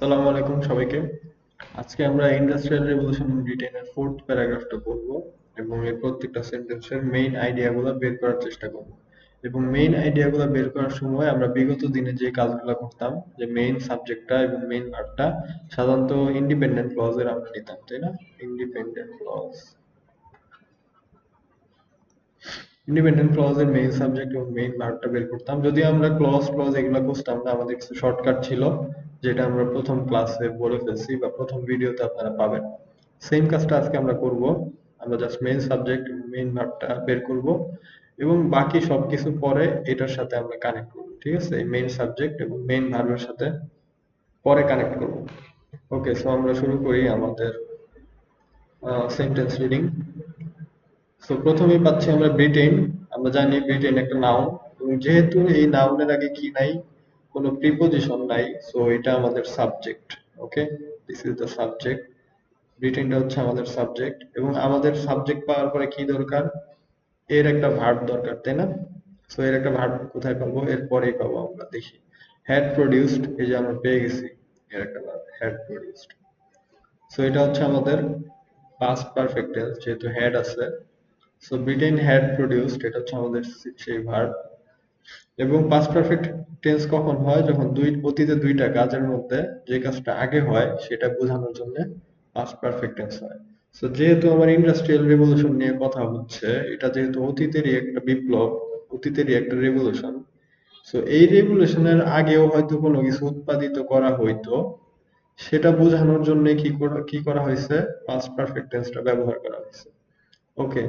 আসসালামু আলাইকুম সবাইকে। আজকে আমরা ইন্ডাস্ট্রিয়াল রেভলিউশন ইন ব্রিটেনের ফোর্থ প্যারাগ্রাফটা পড়বো এবং এর প্রত্যেকটা সেন্টেন্সের মেইন আইডিয়াগুলো বের করার চেষ্টা করব। এবং মেইন আইডিয়াগুলো বের করার সময় আমরা বিগত দিনে যে কাজগুলো করতাম, যে মেইন সাবজেক্টটা এবং মেইন ভার্বটা সাধারণত ইন্ডিপেন্ডেন্ট ক্লজের আমরা নিতাম, তাই না? ইন্ডিপেন্ডেন্ট ক্লজ, ইন্ডিপেন্ডেন্ট ক্লজের মেইন সাবজেক্ট এবং মেইন ভার্বটা বের করতাম। যদিও আমরা ক্লজ ক্লজ এগুলো বুঝতাম না, আমাদের কিছু শর্টকাট ছিল যেটা আমরা প্রথম ক্লাসে বলে ফেলছি বা প্রথম ভিডিওতে আপনারা পাবেন। সেম কাজটা আজকে আমরা করব। আমরা জাস্ট মেইন সাবজেক্ট এবং মেইন ভার্বটা বের করব এবং বাকি সবকিছু পরে এটার সাথে আমরা কানেক্ট করব। ঠিক আছে, এই মেইন সাবজেক্ট এবং মেইন ভার্বের সাথে পরে কানেক্ট করব। ওকে, সো আমরা শুরু করি আমাদের সেন্টেন্স রিডিং। সো প্রথমেই পাচ্ছি আমরা ব্রিটেন। আমরা জানি ব্রিটেন একটা নাউন এবং যেহেতু এই নাউনের আগে কি নাই, কোনো প্রিপোজিশন নাই, সো এটা আমাদের subject. Okay, this is the subject. ব্রিটেনটা হচ্ছে আমাদের সাবজেক্ট এবং আমাদের সাবজেক্ট পাওয়ার পরে কি দরকার? এর একটা ভার্ব দরকার, তাই না? সো এর একটা ভার্ব কোথায় পাবো? এর পরেই পাবো, আমরা দেখি। হ্যাড প্রডিউসড, এই যে আমরা পেয়ে গেছি এর একটা ভার্ব, হ্যাড প্রডিউসড। সো এটা হচ্ছে আমাদের পাস্ট পারফেক্ট টেন্স, যেহেতু হ্যাড আছে। সো ব্রিটেন হ্যাড প্রডিউসড, এটা হচ্ছে আমাদের সেই ভার্ব। এবং পাস্ট পারফেক্ট টেন্স কখন হয়? যখন অতীতে দুইটা কাজের মধ্যে যে কাজটা আগে হয় সেটা বোঝানোর জন্য পাস্ট পারফেক্ট টেন্স হয়। সো যেহেতু আমার ইন্ডাস্ট্রিয়াল রেভলিউশন নিয়ে কথা হচ্ছে, এটা যেহেতু অতীতেরই একটা বিপ্লব, অতীতেরই একটা রেভলিউশন, সো এই রেভলিউশনের আগেও হয়তো কোনো কিছু উৎপাদিত করা হইতো, সেটা বোঝানোর জন্য কি করা হয়েছে? পাস্ট পারফেক্ট টেন্সটা ব্যবহার করা হয়েছে। ওকে,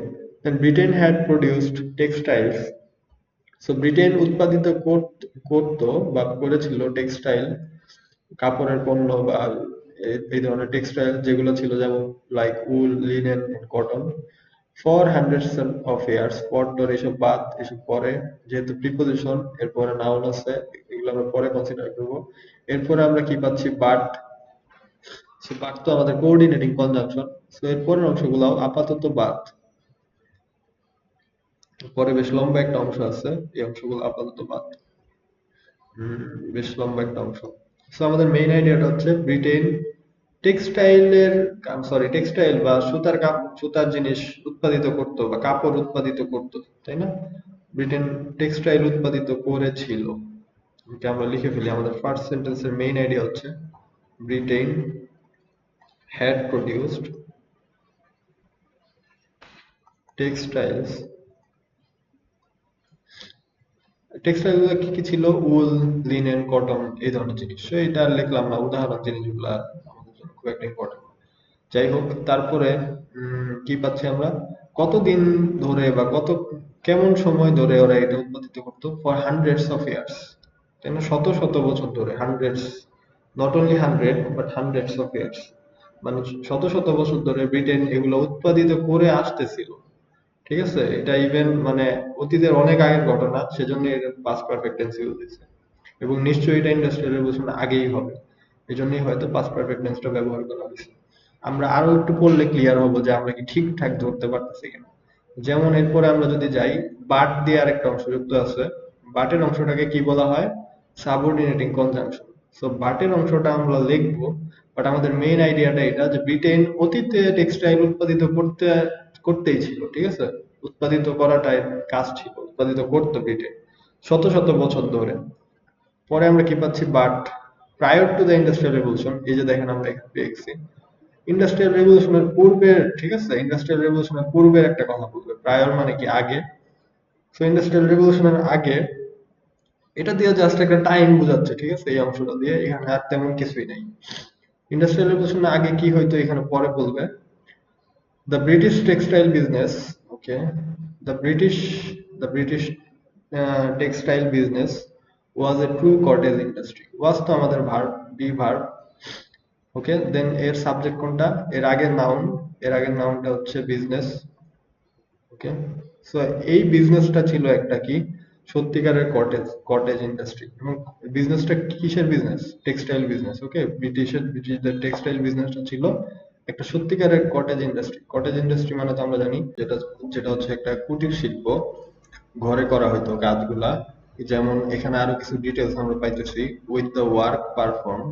then Britain had produced textiles. So Britain উৎপাদিত করতো বা করেছিল টেক্সটাইল, কাপড়ের পণ্য বা এই ধরনের টেক্সটাইল যেগুলো ছিল, যেমন like wool, linen, cotton, for hundreds of years. পর টর এসব বাদ, এসব পরে, যেহেতু প্রিপোজিশন এরপরে নাউন আছে, এগুলো আমরা পরে কনসিডার করবো। এরপরে আমরা কি পাচ্ছি? বাট। সো বাট তো আমাদের কোঅর্ডিনেটিং কনজাংশন। সো এরপরের অংশগুলো আপাতত বাদ। পরে বেশ লম্বা একটা অংশ আছে, এই অংশগুলো আপাতত বাদ। বেশ লম্বা একটা অংশ। সো আমাদের মেইন আইডিয়াটা হচ্ছে ব্রিটেন টেক্সটাইলের, টেক্সটাইল বা সুতার জিনিস উৎপাদিত করতো বা কাপড় উৎপাদিত করতো, তাই না? ব্রিটেন টেক্সটাইল উৎপাদিত করেছিল। এটা আমরা লিখে ফেলি। আমাদের ফার্স্ট সেন্টেন্সের মেইন আইডিয়া হচ্ছে Britain had produced textiles. Textile গুলো কি কি ছিল? উল, লিনেন, কটন, এই ধরনের জিনিস। So, এটা আর লিখলাম না, উদাহরণ জিনিসগুলো আমাদের জন্য খুব একটা ইম্পর্টেন্ট। যাই হোক, তারপরে কি পাচ্ছি আমরা? কতদিন ধরে বা কেমন সময় ধরে ওরা এটা উৎপাদিত করতো? ফর হান্ড্রেডস অফ ইয়ার্স, তাই না? শত শত বছর ধরে, hundreds, not only hundred but hundreds of years, মানে শত শত বছর ধরে ব্রিটেন এগুলো উৎপাদিত করে আসতেছিল। ঠিক আছে, এটা ইভেন মানে অতীতের অনেক আগের ঘটনা, সেজন্য এর পাস্ট পারফেক্ট টেন্স ইউজ হয়েছে। এবং নিশ্চয়ই এটা ইন্ডাস্ট্রিয়াল রেভলিউশন আগেই হবে, এজন্যই হয়তো পাস্ট পারফেক্ট টেন্সটা ব্যবহার করা হয়েছে। আমরা আরো একটু পড়লে ক্লিয়ার হবো যে আমরা কি ঠিকঠাক ধরতে পারতেছি কিনা। যেমন এরপরে আমরা যদি যাই, বাট দিয়ে আরেকটা অংশ যুক্ত আছে। বাটের অংশটাকে কি বলা হয়? Subordinating conjunction. সো বাটের অংশটা আমরা লিখবো, বাট আমাদের মেইন আইডিয়াটা এটা যে ব্রিটেন অতীতে টেক্সটাইল উৎপাদিত করতেই ছিল। ঠিক আছে, উৎপাদিত করাটাই কাজ ছিল, উৎপাদিত করতো ব্রিটেন শত শত বছর ধরে। পরে আমরা কি পাচ্ছি? But prior to the industrial revolution, এই যে দেখেন আমরা এখানে পেয়েছি ইন্ডাস্ট্রিয়াল রেভলিউশনের পূর্বের। ঠিক আছে, ইন্ডাস্ট্রিয়াল রেভলিউশনের পূর্বের একটা কথা বলবে, প্রায়র মানে কি? আগে। সো ইন্ডাস্ট্রিয়াল রেভলিউশনের আগে, এটা দিয়ে জাস্ট একটা টাইম বোঝাচ্ছে। ঠিক আছে, এই অংশটা দিয়ে, এখানে আর তেমন কিছুই নেই। ইন্ডাস্ট্রিয়াল রেভলিউশনের আগে কি হয়তো এখানে পরে বলবে। The British textile business, okay, the British the British textile business was a true cottage industry. Was তো আমাদের verb, be verb. Okay, then এর সাবজেক্ট কোনটা? এর আগের নাউন, এর আগের নাউনটা হচ্ছে বিজনেস। ওকে, সো এই বিজনেসটা ছিল একটা কি? সত্যিকারের কটেজ কটেজ ইন্ডাস্ট্রি। এবং বিজনেসটা কিসের বিজনেস? Textile business. ওকে, ব্রিটিশদের টেক্সটাইল বিজনেসটা ছিল একটা সত্যিকারের কটেজ ইন্ডাস্ট্রি। কটেজ ইন্ডাস্ট্রি মানে তো আমরা জানি যেটা যেটা হচ্ছে একটা কুটির শিল্প, ঘরে করা হতো কাজগুলা। যেমন এখানে আরো কিছু ডিটেলস আমরা পাইতেছি, উইথ দ্য ওয়ার্ক পারফর্ম।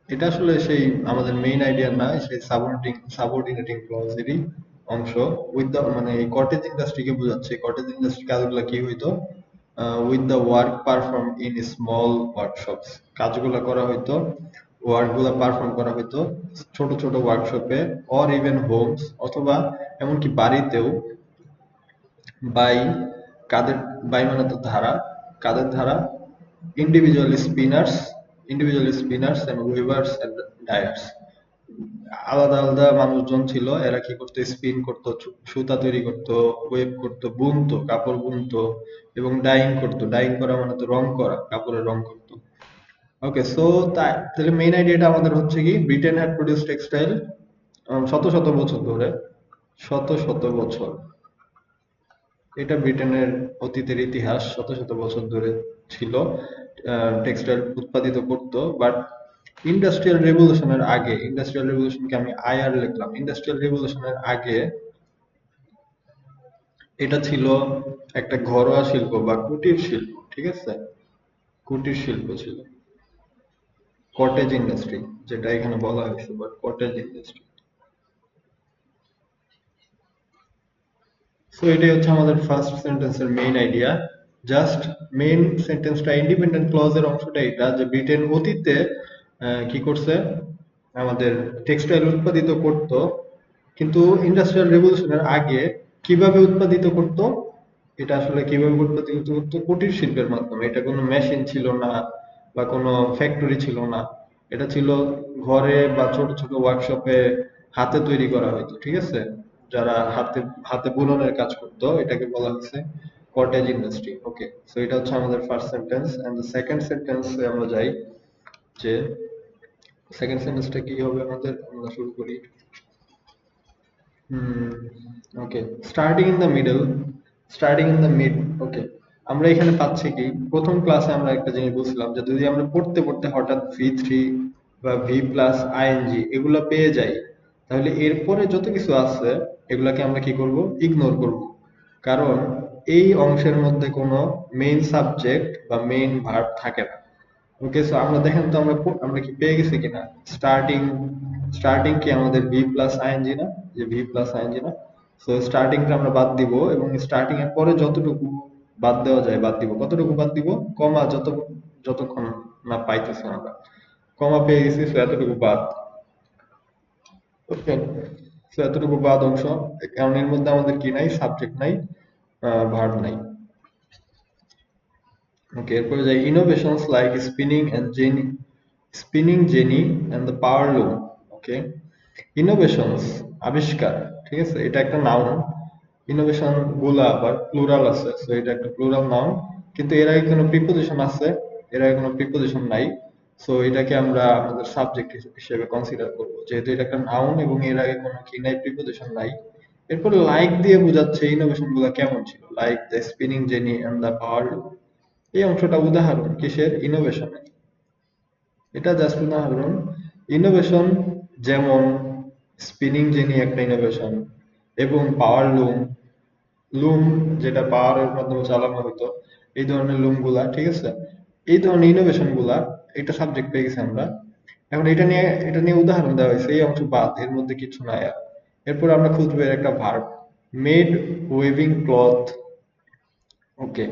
এটা আসলে সেই আমাদের মেইন আইডিয়া না, সেই সাবঅর্ডিনেটিং ক্লজেরই অংশ। উইথ দ্য মানে এই কটেজ ইন্ডাস্ট্রিকে বোঝাচ্ছে। কটেজ ইন্ডাস্ট্রি কাজগুলো কি হইতো, with the work perform in small workshops, কাজগুলো করা হইতো, ওয়ার্কগুলো পারফর্ম করা হইতো ছোট ছোট ওয়ার্কশপে, অর ইভেন হোমস, অথবা এমনকি বাড়িতেও, বাই কাদের, বাই মানে তো ধারা, কাদের ধারা, individual spinners and weavers and dyers. আলাদা আলাদা মানুষজন ছিল, এরা কি করতো, স্পিন করতো, সুতা তৈরি করতো, ওয়েব করতো, বুনতো, কাপড় বুনতো, এবং ডাইং করতো। ডাইং করা মানে তো রং করা, কাপড়ের রং করতো। ওকে, সো তাহলে মেইন আইডিয়াটা আমাদের হচ্ছে কি, ব্রিটেন হ্যাড প্রডিউস টেক্সটাইল শত শত বছর ধরে, শত শত বছর। এটা ব্রিটেনের অতীতের ইতিহাস, শত শত বছর ধরে ছিল টেক্সটাইল উৎপাদিত করতো। বাট ইন্ডাস্ট্রিয়াল রেভলিউশনকে আমি আইআর লিখলাম, ইন্ডাস্ট্রিয়াল রেভলিউশনের আগে এটা ছিল একটা ঘরোয়া শিল্প বা কুটির শিল্প, ঠিক আছে? কুটির শিল্প ছিল, কটেজ ইন্ডাস্ট্রি যেটা এখানে বলা হয়েছে, বাট কটেজ ইন্ডাস্ট্রি। সো এটাই হচ্ছে আমাদের ফার্স্ট সেন্টেন্সের মেইন আইডিয়া। জাস্ট মেইন সেন্টেন্সটা, ইন্ডিপেন্ডেন্ট ক্লজের অংশটা এটা, যে ব্রিটেন অতীতে কি করছে, আমাদের টেক্সটাইল উৎপাদিত করত, কিন্তু ইন্ডাস্ট্রিয়াল রেভলিউশনের আগে কিভাবে উৎপাদিত করত, এটা আসলে কিভাবে উৎপাদিত করত, কুটির শিল্পের মাধ্যমে। এটা কোনো মেশিন ছিল না বা কোনো ফ্যাক্টরি ছিল না, এটা ছিল ঘরে বা ছোট ছোট ওয়ার্কশপে হাতে তৈরি করা হতো, ঠিক আছে? যারা হাতে হাতে বুননের কাজ করতো, এটাকে বলা হচ্ছে কটেজ ইন্ডাস্ট্রি। ওকে, সো এটা হচ্ছে আমাদের first sentence. And the second সেন্টেন্সে আমরা যাই, যে সেকেন্ড সেন্টেন্সটা কি হবে আমাদের, আমরা শুরু করি। Okay, starting in the middle, starting in the mid. Okay, আমরা এখানে পাচ্ছি কি, প্রথম ক্লাসে আমরা একটা জিনিস বুঝলাম, যে যদি আমরা পড়তে পড়তে হঠাৎ ভি3 বা ভি প্লাস আইএনজি এগুলা পেয়ে যাই, তাহলে এরপরে যত কিছু আছে এগুলাকে আমরা কি করব, ইগনোর করব। কারণ এই অংশের মধ্যে কোনো মেইন সাবজেক্ট বা মেইন ভার্ব থাকে না। ওকে, সো আমরা দেখেন তো, আমরা কি পেয়ে গেছি কিনা, স্টার্টিং, স্টার্টিং কি আমাদের ভি প্লাস আইএনজি না, যে ভি প্লাস আইএনজি না? সো স্টার্টিংটা আমরা বাদ দিব, এবং স্টার্টিং এর পরে যতটুকু বাদ দেওয়া যায় বাদ দিব। কতটুকু বাদ দিব, কমা যতক্ষণ না পাইতেছি আমরা, কমা পেয়ে গেছি, সো এতটুকু বাদ। ওকে, সো এতটুকু বাদ অংশ, কারণ এর মধ্যে আমাদের কি নাই, সাবজেক্ট নাই, ভার্ব নাই। ওকে, এরপরে যাই, innovations like spinning jenny and the power loom. Okay, innovations আবিষ্কার, ঠিক আছে, এটা একটা নাউন। ইনোভেশন গুলা আবার প্লুরাল আছে, সো এটা একটা প্লুরাল নাউন। কিন্তু এর আগে কোনো প্রিপোজিশন আছে, এর আগে কোনো প্রিপোজিশন নাই। সো এটাকে আমরা আমাদের সাবজেক্ট হিসেবে কনসিডার করব, যেহেতু এটা একটা নাউন এবং এর আগে কোনো কি নাই, প্রিপোজিশন নাই। এরপর লাইক দিয়ে বোঝাচ্ছে ইনোভেশন গুলা কেমন ছিল, like the spinning jenny and the power loom. এই অংশটা উদাহরণ কিসের, ইনোভেশনের। এটা জাস্ট উদাহরণ। ইনোভেশন যেমন স্পিনিং জেনি একটা ইনোভেশন, এবং পাওয়ার লুম, লুম যেটা পাওয়ারের মাধ্যমে চালানো হতো, এই ধরনের লুম গুলা, ঠিক আছে, এই ধরনের ইনোভেশন গুলা, এটা সাবজেক্ট পেয়ে গেছি আমরা। এখন এটা নিয়ে উদাহরণ দেওয়া হয়েছে, এই অংশ বাদ, এর মধ্যে কিছু নাই আর। এরপর আমরা খুঁজবো এর একটা ভার্ব, মেড ওয়েভিং ক্লথ। ওকে,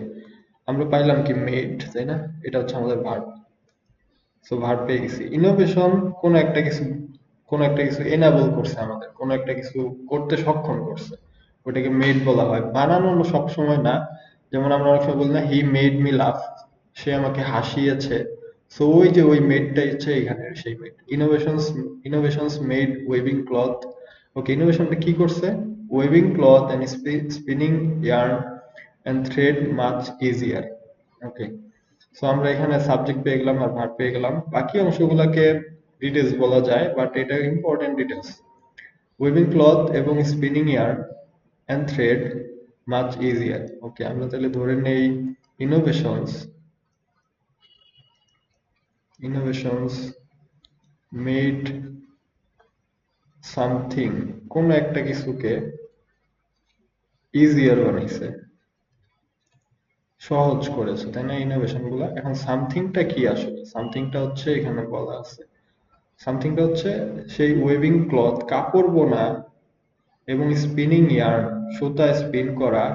আমরা পাইলাম কি, মেড, তাই না? এটা হচ্ছে আমাদের ভার্ব। সো ভার্ব পেয়ে গেছি। ইনোভেশন কোন একটা কিছু এনাবল করছে, আমাদের কোন একটা কিছু করতে সক্ষম করছে, ওটাকে মেড বলা হয়। বানানো সব সময় না, যেমন আমরা অনেক সময় বলি না, হি মেড মি লাফ, সে আমাকে হাসিয়েছে। সো ওই যে ওই মেডটাই হচ্ছে এখানে সেই made. Innovations made weaving cloth. Okay, ইনোভেশনটা কি করছে, weaving cloth and spinning yarn and thread much easier. Okay, so আমরা এখানে সাবজেক্ট পেয়ে গেলাম আর ভার্ব পেয়ে গেলাম। বাকি অংশগুলোকে ডিটেলস বলা যায়, বাট এটা ইম্পর্টেন্ট ডিটেলস। উইভিং ক্লথ এবং spinning yarn and thread much easier. Okay, আমরা তাহলে ধরে নেই, ইনোভেশনস ইনোভেশনস মেড সামথিং, কোন একটা কিছুকে ইজিয়ার বানাইছে, সহজ করেছে, তাই না, ইনোভেশন গুলা। এখন সামথিংটা কি, আসলে সামথিংটা হচ্ছে এখানে বলা আছে, সামথিংটা হচ্ছে সেই ওয়েভিং ক্লথ, কাপড় বোনা এবং স্পিনিং ইয়ার্ন, সুতা স্পিন করা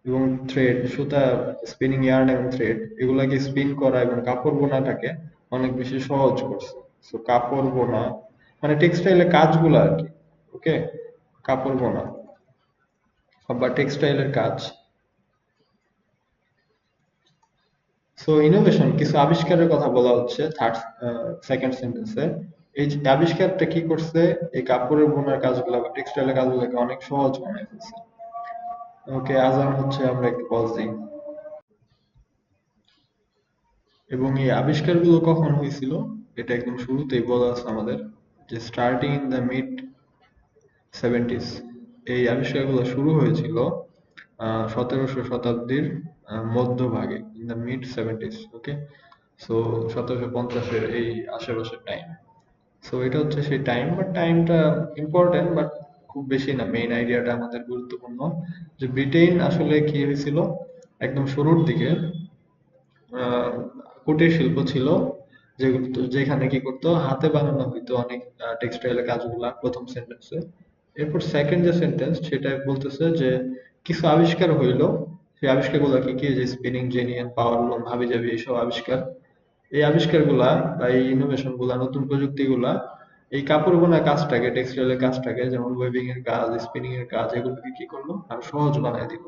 এবং থ্রেড, সুতা স্পিনিং ইয়ার্ন এবং থ্রেড এগুলাকে স্পিন করা এবং কাপড় বোনাটাকে অনেক বেশি সহজ করছে। সো কাপড় বোনা মানে টেক্সটাইলের কাজগুলো আর কি। ওকে, কাপড় বোনা বা টেক্সটাইলের কাজ। সো ইনোভেশন, কিছু আবিষ্কারের কথা বলা হচ্ছে সেকেন্ড সেন্টেন্সে। এই যে আবিষ্কারটা কি করছে, এই কাপড়ের বোনার কাজগুলো বা টেক্সটাইলের কাজগুলোকে অনেক সহজ বানায় ফেলছে। ওকে, আজান হচ্ছে, আমরা একটু পজ দিই। এবং এই আবিষ্কারগুলো কখন হয়েছিল এটা একদম শুরুতেই বলা আছে আমাদের, যে starting in the mid 70s। এই আবিষ্কারগুলো শুরু হয়েছিল 17শো শতাব্দীর মধ্যভাগে, in the mid 70s। Okay, so 1750-এর এই আশেপাশের টাইম। সো এটা হচ্ছে সেই টাইম, বাট টাইমটা ইম্পর্টেন্ট, বাট খুব বেশি না। মেইন আইডিয়াটা আমাদের গুরুত্বপূর্ণ, যে ব্রিটেন আসলে কি হয়েছিল একদম শুরুর দিকে। আহ, কুটির শিল্প ছিল, যেখানে কি করতো, হাতে বানানো হইতো অনেক টেক্সটাইলের কাজগুলা, প্রথম সেন্টেন্সে। এরপর সেকেন্ড যে সেন্টেন্স সেটা বলতেছে যে কিছু আবিষ্কার হইলো। সেই আবিষ্কারগুলো কি কি, যে স্পিনিং জেনি এন্ড পাওয়ার লুম, হাবি জাবি, এইসব আবিষ্কার। এই আবিষ্কারগুলা বা এই ইনোভেশন গুলা, নতুন প্রযুক্তিগুলা এই কাপড় বোনার কাজটাকে, টেক্সটাইলের কাজটাকে, যেমন ওয়েভিং এর কাজ, স্পিনিং এর কাজ, এগুলোকে কি করলো আর সহজ বানায় দিল।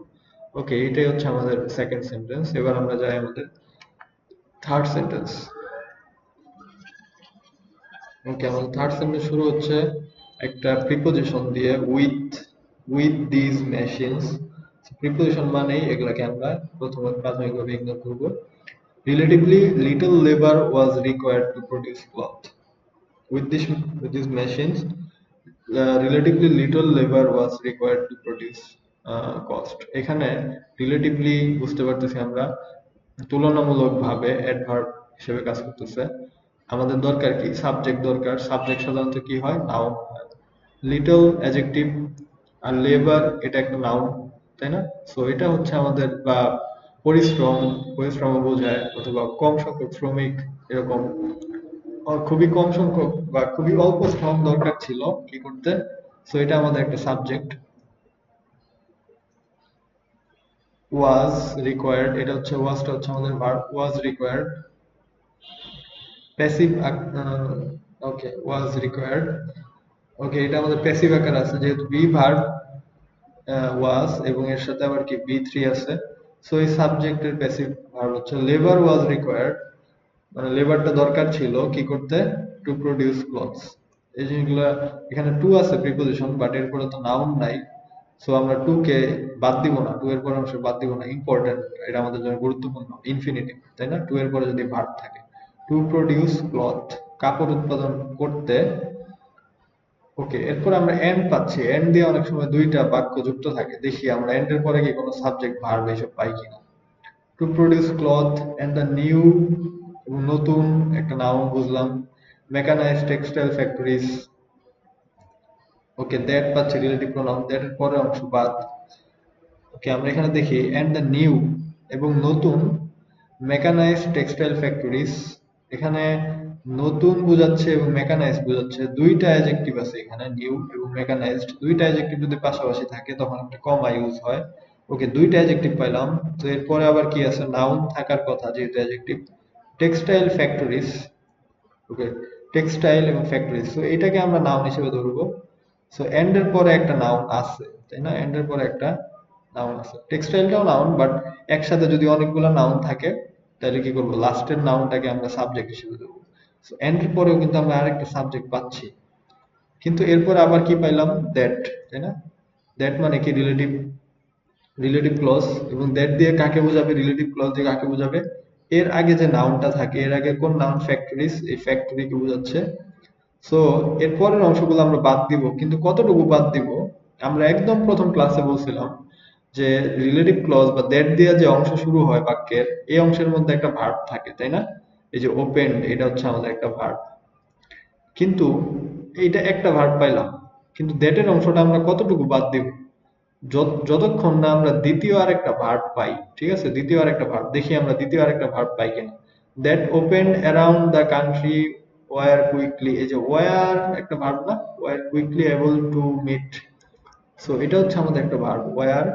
ওকে, এটাই হচ্ছে আমাদের সেকেন্ড সেন্টেন্স। এবার আমরা যাই আমাদের থার্ড সেন্টেন্স। ওকে, আমাদের থার্ড সেন্টেন্স শুরু হচ্ছে একটা প্রিপোজিশন দিয়ে, উইথ দিস মেশিনস। প্রিপোজিশন মানেই এগুলাকে আমরা প্রথমে প্রাথমিকভাবে ইগনোর করবো। Relatively little labour was required to produce cloth. With this with these machines, relatively little labor was required to produce cost. এখানে রিলেটিভলি বুঝতে পারতেছি আমরা তুলনামূলকভাবে অ্যাডভার্ব হিসেবে কাজ করতেছে। আমাদের দরকার কি, সাবজেক্ট দরকার। সাবজেক্ট সাধারণত কি হয়, নাউন হয়। লিটল অ্যাডজেক্টিভ, আর লেবার এটা একটা নাউন, তাই না? সো এটা হচ্ছে আমাদের, বা পরিশ্রম, পরিশ্রম বোঝায়, অথবা কম সংখ্যক শ্রমিক, এরকম খুবই কম সংখ্যক বা খুবই অল্প শ্রম দরকার ছিল কি করতে। সো এটা আমাদের একটা সাবজেক্ট। ওয়াজ রিকোয়ার্ড, এটা হচ্ছে, ওয়াজটা হচ্ছে আমাদের ভার্ব, ওয়াজ রিকোয়ার্ড। প্যাসিভ, ওকে, ওয়াজ রিকোয়ার্ড। ওকে, এটা আমাদের প্যাসিভ আকার আছে, যেহেতু বি ভার্ব ওয়াজ এবং এর সাথে আবার কি বি3 আছে। সো এই সাবজেক্টের প্যাসিভ ভার্ব হচ্ছে লেবার ওয়াজ রিকোয়ার্ড, মানে লেবারটা দরকার ছিল কি করতে, টু প্রডিউস ক্লথস। এই জিনিসগুলা, এখানে টু আছে প্রিপোজিশন, বাট এরপরে তো নাউন নাই। সো আমরা টু কে বাদ দিব না, টু এর পরে অংশ বাদ দিব না, ইম্পর্টেন্ট, এটা আমাদের জন্য গুরুত্বপূর্ণ, ইনফিনিটিভ, তাই না? টু এর পরে যদি ভার্ব থাকে, টু প্রডিউস ক্লথ, কাপড় উৎপাদন করতে। ওকে, এরপর আমরা এন্ড পাচ্ছি। এন্ড দিয়ে অনেক সময় দুইটা বাক্য যুক্ত থাকে, দেখি আমরা এন্ড এর পরে কি কোনো সাবজেক্ট ভার্ব এইসব পাই কিনা। To produce cloth and the new, এবং নতুন একটা নাউন বুঝলাম। Mechanize textile factories. Okay, that পাচ্ছি রিলেটিভ প্রোনাউন, দ্যাট এর পরের অংশ বাদ। ওকে, আমরা এখানে দেখি এন্ড দ্য নিউ এবং নতুন মেকানাইজ টেক্সটাইল ফ্যাক্টরিজ। এখানে নতুন বোঝাচ্ছে এবং মেকানাইজ বোঝাচ্ছে, দুইটা অ্যাডজেক্টিভ আছে এখানে, নিউ এবং মেকানাইজড। দুইটা অ্যাডজেক্টিভ যদি পাশাপাশি থাকে তখন একটা কমা ইউজ হয়। ওকে, দুইটা অ্যাডজেক্টিভ পাইলাম। তো এরপরে আবার কি আছে, নাউন থাকার কথা যেহেতু অ্যাডজেক্টিভ, টেক্সটাইল ফ্যাক্টরিজ। ওকে, টেক্সটাইল এবং ফ্যাক্টরিজ, তো এটাকে আমরা নাউন হিসেবে ধরবো। সো এন্ড এর পরে একটা নাউন আছে, তাই না? এন্ড এর পরে একটা নাউন আছে, টেক্সটাইলটাও নাউন, বাট একসাথে যদি অনেকগুলো নাউন থাকে তাহলে কি করবো, লাস্টের নাউনটাকে আমরা সাবজেক্ট হিসেবে ধরবো। সো এন্ড এর পরেও কিন্তু আমরা আরেকটা সাবজেক্ট পাচ্ছি, কিন্তু এরপর আবার কি পাইলাম, দ্যাট, তাই না? দ্যাট মানে কি, রিলেটিভ, রিলেটিভ ক্লজ। এবং দ্যাট দিয়ে কাকে বোঝাবে, রিলেটিভ ক্লজ দিয়ে কাকে বোঝাবে, এর আগে যে নাউনটা থাকে, এর আগে কোন নাউন, ফ্যাক্টরিজ, এই ফ্যাক্টরিকে বোঝাচ্ছে। সো এর পরের অংশগুলো আমরা বাদ দিব, কিন্তু কতটুকু বাদ দিব, আমরা একদম প্রথম ক্লাসে বলছিলাম যে রিলেটিভ ক্লজ বা দ্যাট দিয়ে যে অংশ শুরু হয় বাক্যের, এই অংশের মধ্যে একটা ভার্ব থাকে, তাই না? এই যে ওপেন্ড, এটা হচ্ছে আমাদের একটা ভার্ব। কিন্তু এইটা একটা ভার্ব পাইলাম, কিন্তু দ্যাটের অংশটা আমরা কতটুকু বাদ দিব, যতক্ষণ না আমরা দ্বিতীয় আরেকটা ভার্ব পাই। ঠিক আছে, দ্বিতীয় আরেকটা ভার্ব দেখি আমরা দ্বিতীয় আরেকটা ভার্ব পাই কিনা। That opened around the country were quickly, এই যে ওয়ার একটা ভার্ব না, were quickly able to meet, so এটা হচ্ছে আমাদের একটা ভার্ব ওয়ার।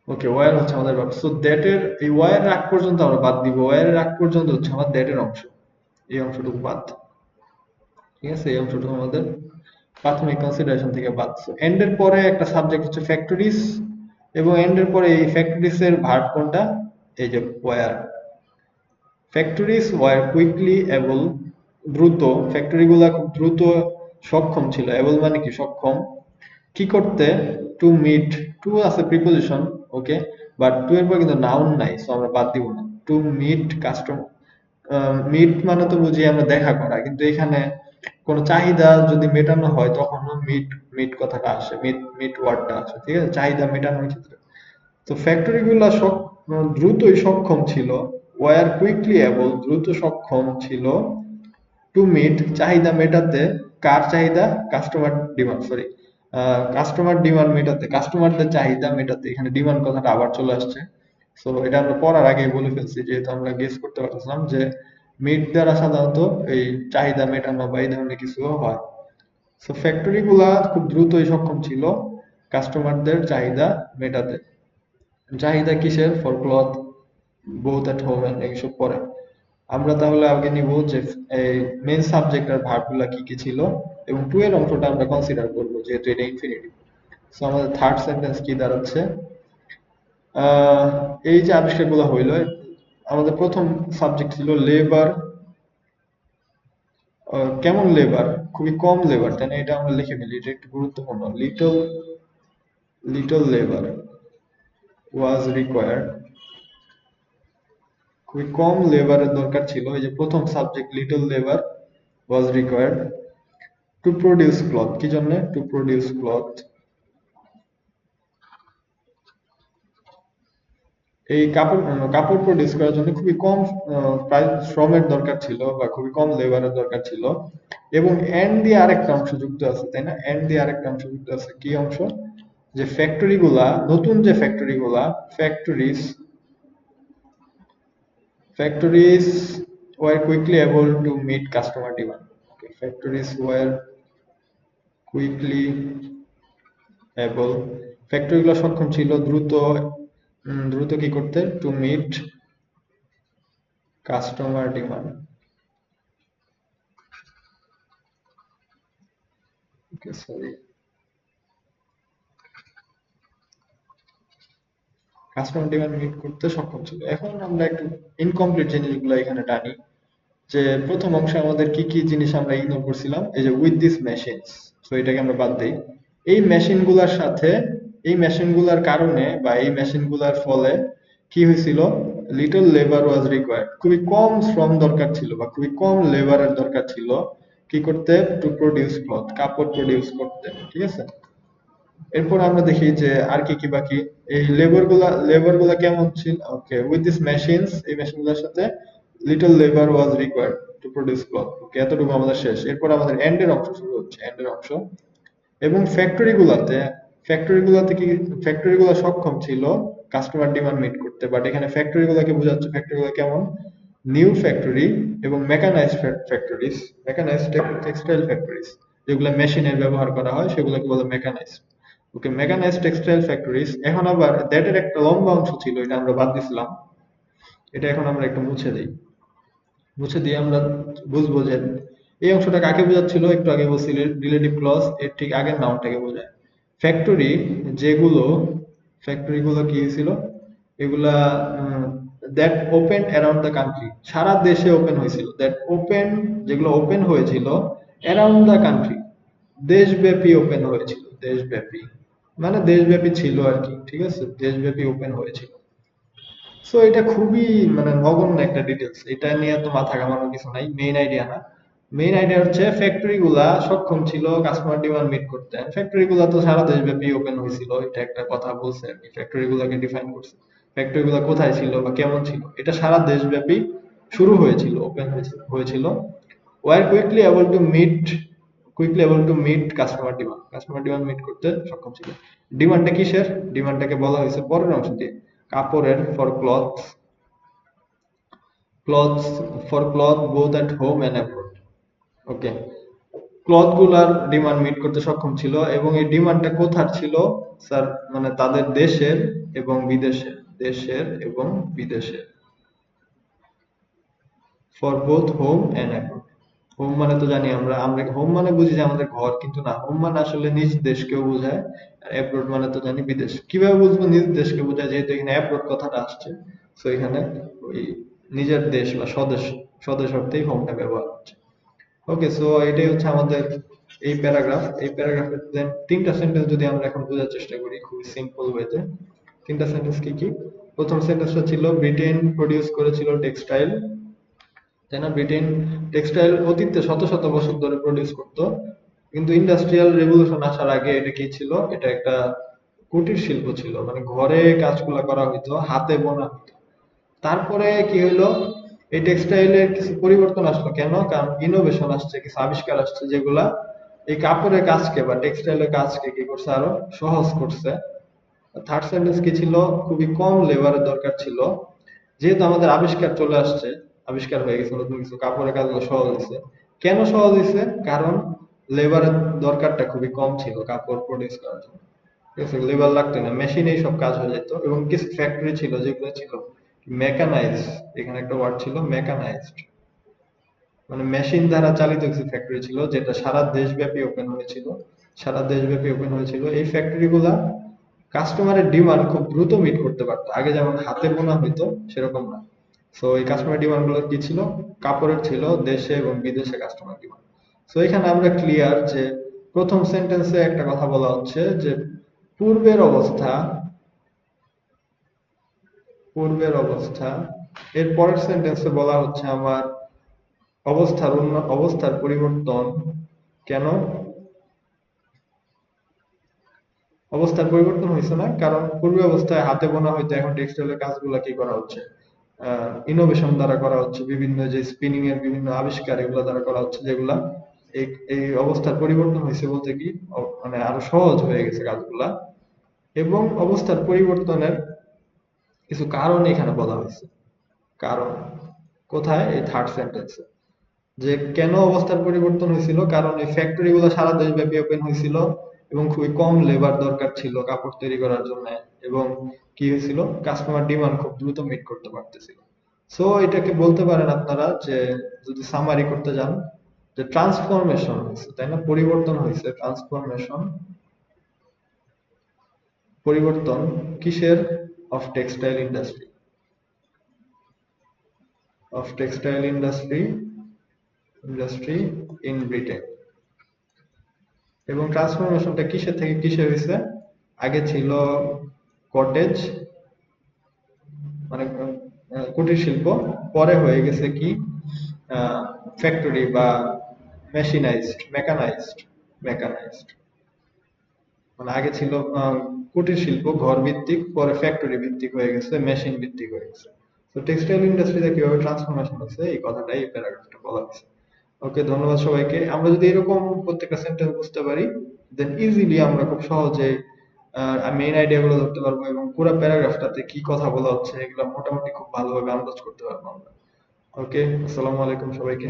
ওকে, ওয়ার হচ্ছে আমাদের ভার্ব, সো দ্যাট এর এই ওয়ার আগ পর্যন্ত আমরা বাদ দিব, ওয়ার এর আগ পর্যন্ত হচ্ছে আমার দ্যাট এর অংশ, এই অংশটুকু বাদ। ঠিক আছে, এই অংশটুকু আমাদের প্রাথমিক কনসিডারেশন থেকে বাদ। এন্ড এর পরে একটা সাবজেক্ট হচ্ছে ফ্যাক্টরিজ, এবং এন্ড এর পরে এই ফ্যাক্টরিজ এর ভার্ব কোনটা, এই যে were. Factories were quickly able, দ্রুত, ফ্যাক্টরি গুলা খুব দ্রুত সক্ষম ছিল, এবল মানে কি সক্ষম, কি করতে, টু মিট, টু আছে প্রিপোজিশন, ওকে, বাট টু এর পর কিন্তু নাউন নাই, সো আমরা বাদ দিব না। টু মিট কাস্টমার, মিট মানে তো বুঝি আমরা দেখা করা, কিন্তু এখানে কোনো চাহিদা যদি মেটানো হয় তখনও মিট, মিট কথাটা আসে, মিট মিট ওয়ার্ডটা আসে, ঠিক আছে, চাহিদা মেটানোর ক্ষেত্রে। তো ফ্যাক্টরি গুলা দ্রুতই সক্ষম ছিল, ওয়ার কুইকলি এবল দ্রুত সক্ষম ছিল, টু মিট চাহিদা মেটাতে, কার চাহিদা, customer demand, sorry, customer demand মেটাতে, কাস্টমারদের চাহিদা মেটাতে, এখানে ডিমান্ড কথাটা আবার চলে আসছে। সো এটা আমরা পড়ার আগে বলে ফেলছি, যেহেতু আমরা গেস করতে পারছিলাম যে মিট দ্বারা সাধারণত এই চাহিদা মেটানো বা এই ধরনের কিছু হয়। সো ফ্যাক্টরি গুলা খুব দ্রুতই সক্ষম ছিল কাস্টমারদের চাহিদা মেটাতে। চাহিদা কিসের, for cloth, both at home and এইসব পরে। আমরা তাহলে আগে নিব যে এই মেইন সাবজেক্ট আর ভার্ব গুলা কি কি ছিল, এবং টু এর অংশটা আমরা কনসিডার করব যেহেতু এটা ইনফিনিটিভ। সো আমাদের থার্ড সেন্টেন্স কি দাঁড়াচ্ছে, আহ, এই যে আবিষ্কারগুলো হইলো, আমাদের প্রথম সাবজেক্ট ছিল লেবার, কেমন লেবার, খুবই কম লেবার, তাই না, এটা আমরা লিখে ফেলি, এটা একটু গুরুত্বপূর্ণ, little, little labour was required, খুবই কম লেবারের দরকার ছিল, এই যে প্রথম subject little labour was required to produce cloth, কি জন্য, টু প্রডিউস ক্লথ, এই কাপড় কাপড় প্রডিউস করার জন্য খুবই কম শ্রমের দরকার ছিল বা খুবই কম লেবারের দরকার ছিল। এবং এন্ড দিয়ে আরেকটা অংশ যুক্ত আছে, তাই না, এন্ড দিয়ে আরেকটা অংশ যুক্ত আছে, কি অংশ, যে ফ্যাক্টরি গুলা, নতুন যে ফ্যাক্টরি গুলা, factories, factories were quickly able to meet customer demand, factories were quickly able, factory গুলো সক্ষম ছিল দ্রুত, দ্রুত কি করতে, to meet customer demand, okay sorry, customer demand meet করতে সক্ষম ছিল। এখন আমরা একটু ইনকমপ্লিট জিনিসগুলো এখানে টানি, যে প্রথম অংশে আমাদের কি কি জিনিস আমরা ইগনোর করছিলাম, এই যে উইথ দিস মেশিনস, সো এটাকে আমরা বাদ দেই। এই মেশিন গুলার সাথে, এই মেশিন গুলার কারণে বা এই মেশিন গুলার ফলে কি হয়েছিল, লিটল লেবার ওয়াজ রিকোয়ার্ড, খুবই কম শ্রম দরকার ছিল বা খুবই কম লেবারের দরকার ছিল কি করতে, টু প্রডিউস ক্লথ, কাপড় প্রডিউস করতে, ঠিক আছে। এরপর আমরা দেখি যে আর কি কি বাকি, এই লেবার গুলা কেমন ছিল, ওকে, উইথ দিস মেশিনস, এই মেশিন গুলোর সাথে little labour was required to produce cloth, okay, এতটুকু আমাদের শেষ। এরপর আমাদের এন্ড এর অংশ শুরু হচ্ছে, এন্ড এর অংশ, এবং ফ্যাক্টরি গুলাতে কি, ফ্যাক্টরি গুলা সক্ষম ছিল কাস্টমার ডিমান্ড মিট করতে, বাট এখানে ফ্যাক্টরি গুলাকে বোঝাচ্ছে, ফ্যাক্টরি গুলা কেমন, নিউ ফ্যাক্টরি এবং mechanized factories, mechanized textile factories, যেগুলো মেশিনের ব্যবহার করা হয় সেগুলোকে বলে mechanized, okay, mechanized textile factories. এখন আবার দ্যাট এর একটা লম্বা অংশ ছিল, এটা আমরা বাদ দিছিলাম, এটা এখন আমরা একটু মুছে দিই, মুছে দিয়ে আমরা বুঝবো যে এই অংশটা কাকে বোঝাচ্ছিল, একটু আগে বলছি রিলেটিভ ক্লজ, এর ঠিক আগের নাউনটাকে বোঝায়। ফ্যাক্টরি যেগুলো, ফ্যাক্টরি গুলো কি ছিল, এগুলা that open around the country, সারা দেশে ওপেন হয়েছিল, দ্যাট ওপেন, যেগুলো ওপেন হয়েছিল অ্যারাউন্ড দ্য কান্ট্রি, দেশব্যাপী ওপেন হয়েছিল, দেশব্যাপী মানে দেশব্যাপী ছিল আর কি, ঠিক আছে, দেশব্যাপী ওপেন হয়েছিল। সো এটা খুবই মানে নগণ্য একটা ডিটেলস, এটা নিয়ে তো মাথা ঘামানোর কিছু নাই, মেইন আইডিয়া না। মেইন আইডিয়া হচ্ছে ফ্যাক্টরি গুলা সক্ষম ছিল কাস্টমার ডিমান্ড মিট করতে, ফ্যাক্টরি গুলা তো সারা দেশব্যাপী ওপেন হয়েছিল, এটা একটা কথা বলছে আর কি, ফ্যাক্টরি গুলাকে ডিফাইন করছে, ফ্যাক্টরি গুলা কোথায় ছিল বা কেমন ছিল, এটা সারা দেশব্যাপী শুরু হয়েছিল, ওপেন হয়েছিল, were quickly able to meet, quickly able to meet customer demand, customer demand meet করতে সক্ষম ছিল। ডিমান্ডটা কিসের, ডিমান্ডটাকে বলা হয়েছে পরের অংশ দিয়ে, কাপড়ের, for cloth, clothes for cloth both at home and abroad. Okay, cloth গুলার ডিমান্ড মিট করতে সক্ষম ছিল, এবং এই ডিমান্ডটা কোথার ছিল স্যার? মানে তাদের দেশের এবং বিদেশের, দেশের এবং বিদেশের, for both home and abroad. Home মানে তো জানি আমরা, আমরা হোম মানে বুঝি যে আমাদের ঘর, কিন্তু না, হোম মানে আসলে নিজ দেশকেও বোঝায়। আর অ্যাব্রোড মানে তো জানি বিদেশ। কিভাবে বুঝবো নিজ দেশকে বোঝায়? যেহেতু এখানে অ্যাব্রোড কথাটা আসছে, তো এখানে ওই নিজের দেশ বা স্বদেশ, স্বদেশ অর্থেই হোমটা ব্যবহার হচ্ছে। ওকে, সো এটাই হচ্ছে আমাদের এই প্যারাগ্রাফ। এই প্যারাগ্রাফের দেন তিনটা সেন্টেন্স যদি আমরা এখন বোঝার চেষ্টা করি খুবই সিম্পল ওয়েতে। তিনটা সেন্টেন্স কি কি? প্রথম সেন্টেন্সটা ছিল ব্রিটেন প্রডিউস করেছিল টেক্সটাইল, তাই না? ব্রিটেন টেক্সটাইল অতীতে শত শত বছর ধরে প্রডিউস করতো, কিন্তু ইন্ডাস্ট্রিয়াল রেভলিউশন আসার আগে এটা কি ছিল? এটা একটা কুটির শিল্প ছিল, মানে ঘরে কাজগুলা করা হইতো, হাতে বোনা হতো। তারপরে কি হইলো? এই টেক্সটাইলের কিছু পরিবর্তন আসলো। কেন? কারণ ইনোভেশন আসছে, কিছু আবিষ্কার আসছে, যেগুলা এই কাপড়ের কাজকে বা টেক্সটাইলের কাজকে কি করছে? আরো সহজ করছে। থার্ড সেন্টেন্স কি ছিল? খুবই কম লেবারের দরকার ছিল। যেহেতু আমাদের আবিষ্কার চলে আসছে, আবিষ্কার হয়ে গেছে, নতুন কিছু, কাপড়ের কাজগুলো সহজ হয়েছে। কেন সহজ হয়েছে? কারণ লেবারের দরকারটা খুবই কম ছিল কাপড় প্রডিউস করার জন্য। ঠিক আছে, লেবার লাগতো না, মেশিনেই সব কাজ হয়ে যেত। এবং কিছু ফ্যাক্টরি ছিল যেগুলো ছিল মেকানাইজ, এখানে একটা ওয়ার্ড ছিল মেকানাইজড, মানে মেশিন দ্বারা চালিত কিছু ফ্যাক্টরি ছিল, যেটা সারা দেশব্যাপী ওপেন হয়েছিল। সারা দেশব্যাপী ওপেন হয়েছিল এই ফ্যাক্টরি গুলা। কাস্টমারের ডিমান্ড খুব দ্রুত মিট করতে পারতো, আগে যেমন হাতে বোনা হইতো সেরকম না। সো এই কাস্টমার ডিমান্ড গুলো কি ছিল? কাপড়ের ছিল, দেশে এবং বিদেশে কাস্টমার ডিমান্ড। সো এখানে আমরা ক্লিয়ার যে প্রথম সেন্টেন্সে একটা কথা বলা হচ্ছে যে পূর্বের অবস্থা, পূর্বের অবস্থা। এর পরের সেন্টেন্সে বলা হচ্ছে আমার অবস্থার পরিবর্তন। কেন অবস্থার পরিবর্তন হয়েছে? না, কারণ পূর্বে অবস্থায় হাতে বোনা হইতো, এখন টেক্সটাইলের কাজগুলো কি করা হচ্ছে? ইনোভেশন দ্বারা করা হচ্ছে, বিভিন্ন যে স্পিনিং এর বিভিন্ন আবিষ্কার এগুলো দ্বারা করা হচ্ছে, যেগুলা এই এই অবস্থার পরিবর্তন হয়েছে বলতে কি, মানে আরো সহজ হয়ে গেছে কাজগুলা। এবং অবস্থার পরিবর্তনের কিছু কারণ এখানে বলা হয়েছে। কারণ কোথায়? এই থার্ড সেন্টেন্সে। যে কেন অবস্থার পরিবর্তন হয়েছিল? কারণ এই ফ্যাক্টরি গুলো সারা দেশব্যাপী ওপেন হয়েছিল, এবং খুবই কম লেবার দরকার ছিল কাপড় তৈরি করার জন্য। এবং কি হয়েছিল? কাস্টমার ডিমান্ড খুব দ্রুত মিট করতে পারতেছিল। সো এটাকে বলতে পারেন আপনারা যে, যদি সামারি করতে যান, যে ট্রান্সফরমেশন হয়েছে, তাই না? পরিবর্তন হয়েছে, ট্রান্সফরমেশন, পরিবর্তন কিসের? Of textile industry, of textile industry in Britain. এবং ট্রান্সফরমেশনটা কিসের থেকে কিসে হয়েছে? আগে ছিল কটেজ, মানে কুটির শিল্প, পরে হয়ে গেছে কি ফ্যাক্টরি বা মেকানাইজড। মানে আগে ছিল কুটির শিল্প ঘর ভিত্তিক, পরে ফ্যাক্টরি ভিত্তিক হয়ে গেছে, মেশিন ভিত্তিক হয়ে গেছে। তো টেক্সটাইল ইন্ডাস্ট্রিতে কিভাবে ট্রান্সফরমেশন হয়েছে এই কথাটাই এই প্যারাগ্রাফটা বলা হয়েছে। ওকে, ধন্যবাদ সবাইকে। আমরা যদি এরকম প্রত্যেকটা সেন্টেন্স বুঝতে পারি, দেন ইজিলি আমরা খুব সহজে মেইন আইডিয়া গুলো ধরতে পারবো, এবং পুরো প্যারাগ্রাফটাতে কি কথা বলা হচ্ছে এগুলো মোটামুটি খুব ভালোভাবে আন্দাজ করতে পারবো আমরা। ওকে, আসসালামু আলাইকুম সবাইকে।